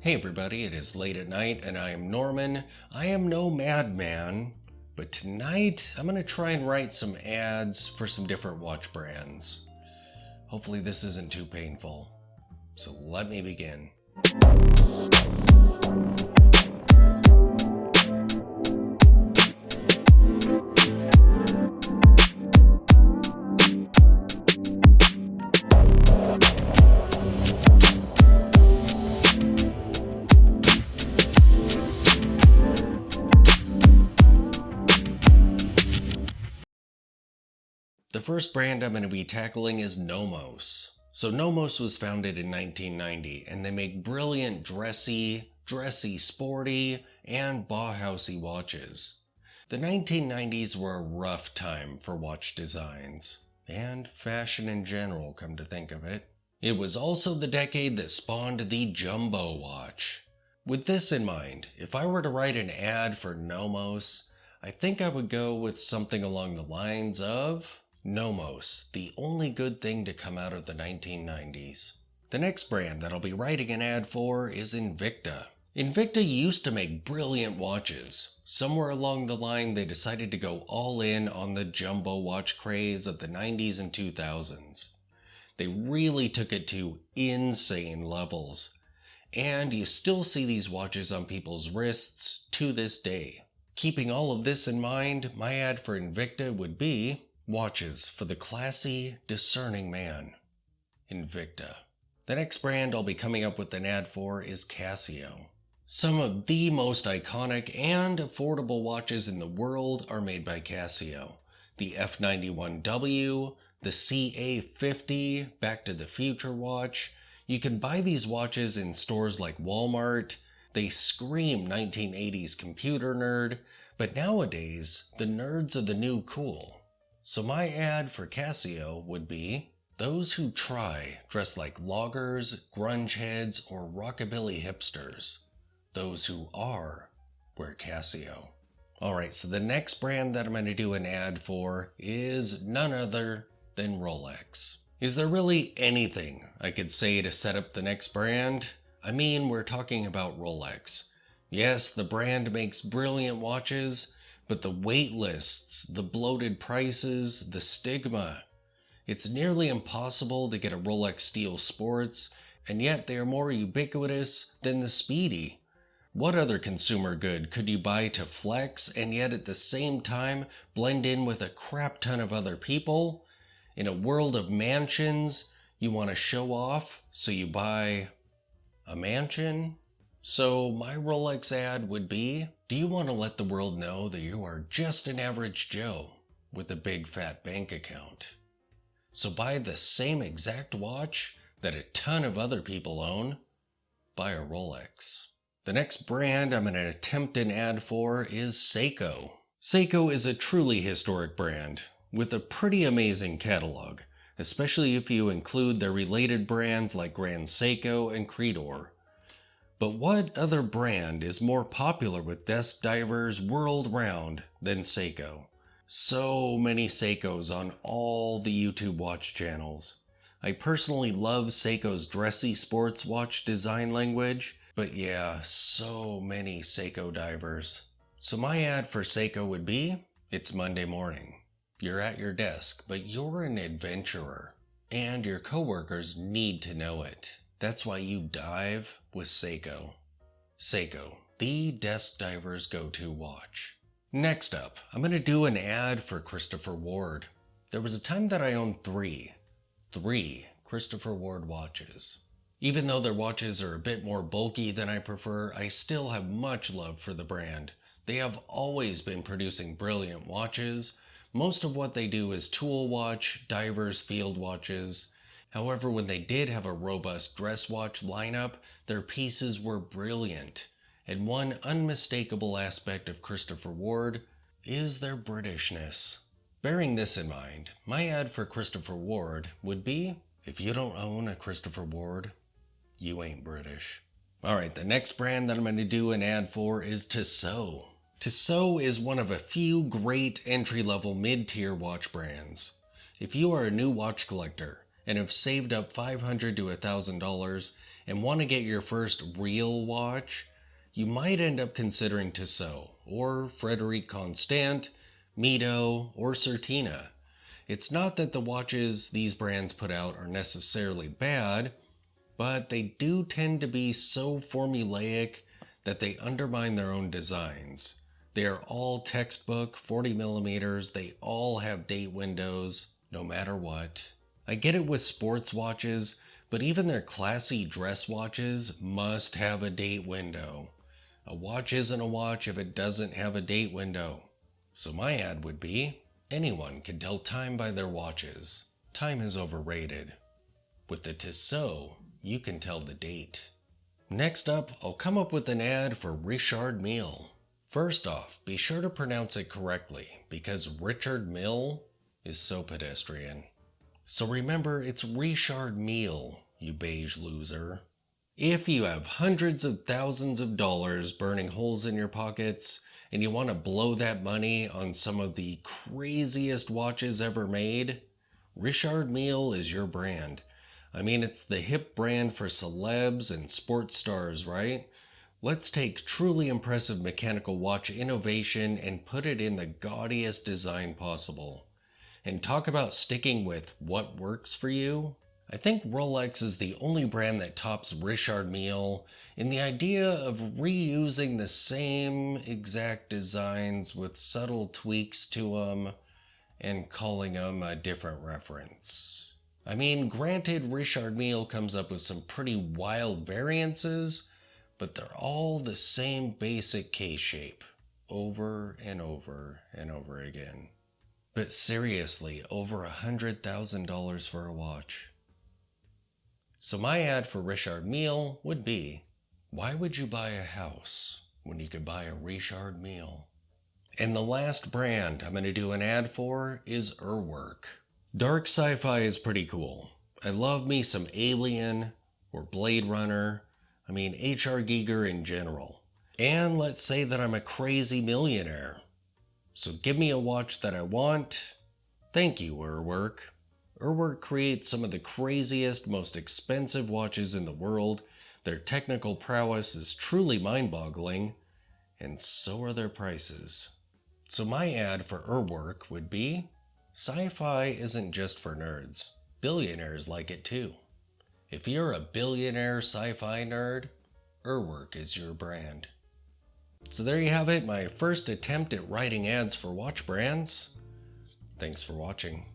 Hey everybody, it is late at night and I am Norman. I am no madman, but tonight I'm going to try and write some ads for some different watch brands. Hopefully this isn't too painful. So let me begin. The first brand I'm going to be tackling is Nomos. So Nomos was founded in 1990 and they make brilliant dressy, sporty, and Bauhausy watches. The 1990s were a rough time for watch designs, and fashion in general, come to think of it. It was also the decade that spawned the jumbo watch. With this in mind, if I were to write an ad for Nomos, I think I would go with something along the lines of Nomos, the only good thing to come out of the 1990s. The next brand that I'll be writing an ad for is Invicta. Invicta used to make brilliant watches. Somewhere along the line they decided to go all in on the jumbo watch craze of the 90s and 2000s. They really took it to insane levels. And you still see these watches on people's wrists to this day. Keeping all of this in mind, my ad for Invicta would be watches for the classy, discerning man. Invicta. The next brand I'll be coming up with an ad for is Casio. Some of the most iconic and affordable watches in the world are made by Casio. The F91W, the CA50, Back to the Future watch. You can buy these watches in stores like Walmart. They scream 1980s computer nerd, but nowadays, the nerds are the new cool. So my ad for Casio would be, those who try dress like loggers, grunge heads, or rockabilly hipsters. Those who are wear Casio. Alright, so the next brand that I'm going to do an ad for is none other than Rolex. Is there really anything I could say to set up the next brand? I mean, we're talking about Rolex. Yes, the brand makes brilliant watches, but the wait lists, the bloated prices, the stigma. It's nearly impossible to get a Rolex Steel Sports, and yet they are more ubiquitous than the Speedy. What other consumer good could you buy to flex and yet at the same time blend in with a crap ton of other people? In a world of mansions, you want to show off, so you buy a mansion? So my Rolex ad would be, do you want to let the world know that you are just an average Joe with a big fat bank account? So buy the same exact watch that a ton of other people own. Buy a Rolex. The next brand I'm going to attempt an ad for is Seiko. Seiko is a truly historic brand with a pretty amazing catalog, especially if you include their related brands like Grand Seiko and Creedor. But what other brand is more popular with desk divers world-round than Seiko? So many Seikos on all the YouTube watch channels. I personally love Seiko's dressy sports watch design language, but yeah, so many Seiko divers. So my ad for Seiko would be, it's Monday morning. You're at your desk, but you're an adventurer, and your coworkers need to know it. That's why you dive with Seiko. Seiko, the desk diver's go-to watch. Next up, I'm going to do an ad for Christopher Ward. There was a time that I owned three Christopher Ward watches. Even though their watches are a bit more bulky than I prefer, I still have much love for the brand. They have always been producing brilliant watches. Most of what they do is tool watch, divers, field watches. However, when they did have a robust dress watch lineup, their pieces were brilliant. And one unmistakable aspect of Christopher Ward is their Britishness. Bearing this in mind, my ad for Christopher Ward would be, if you don't own a Christopher Ward, you ain't British. Alright, the next brand that I'm going to do an ad for is Tissot. Tissot is one of a few great entry-level mid-tier watch brands. If you are a new watch collector and have saved up $500 to $1,000 and want to get your first real watch, you might end up considering Tissot, or Frederique Constant, Mito, or Certina. It's not that the watches these brands put out are necessarily bad, but they do tend to be so formulaic that they undermine their own designs. They are all textbook 40 millimeters, they all have date windows, no matter what. I get it with sports watches, but even their classy dress watches must have a date window. A watch isn't a watch if it doesn't have a date window. So my ad would be, anyone can tell time by their watches. Time is overrated. With the Tissot, you can tell the date. Next up, I'll come up with an ad for Richard Mille. First off, be sure to pronounce it correctly, because Richard Mille is so pedestrian. So remember, it's Richard Mille, you beige loser. If you have hundreds of thousands of dollars burning holes in your pockets, and you want to blow that money on some of the craziest watches ever made, Richard Mille is your brand. I mean, it's the hip brand for celebs and sports stars, right? Let's take truly impressive mechanical watch innovation and put it in the gaudiest design possible. And talk about sticking with what works for you. I think Rolex is the only brand that tops Richard Mille in the idea of reusing the same exact designs with subtle tweaks to them and calling them a different reference. I mean, granted, Richard Mille comes up with some pretty wild variances, but they're all the same basic case shape, over and over and over again. But seriously, over $100,000 for a watch. So my ad for Richard Mille would be, why would you buy a house when you could buy a Richard Mille? And the last brand I'm going to do an ad for is Urwerk. Dark sci-fi is pretty cool. I love me some Alien or Blade Runner. I mean, H.R. Giger in general. And let's say that I'm a crazy millionaire. So give me a watch that I want. Thank you, Urwerk. Urwerk creates some of the craziest, most expensive watches in the world. Their technical prowess is truly mind-boggling, and so are their prices. So my ad for Urwerk would be, sci-fi isn't just for nerds. Billionaires like it too. If you're a billionaire sci-fi nerd, Urwerk is your brand. So there you have it, my first attempt at writing ads for watch brands. Thanks for watching.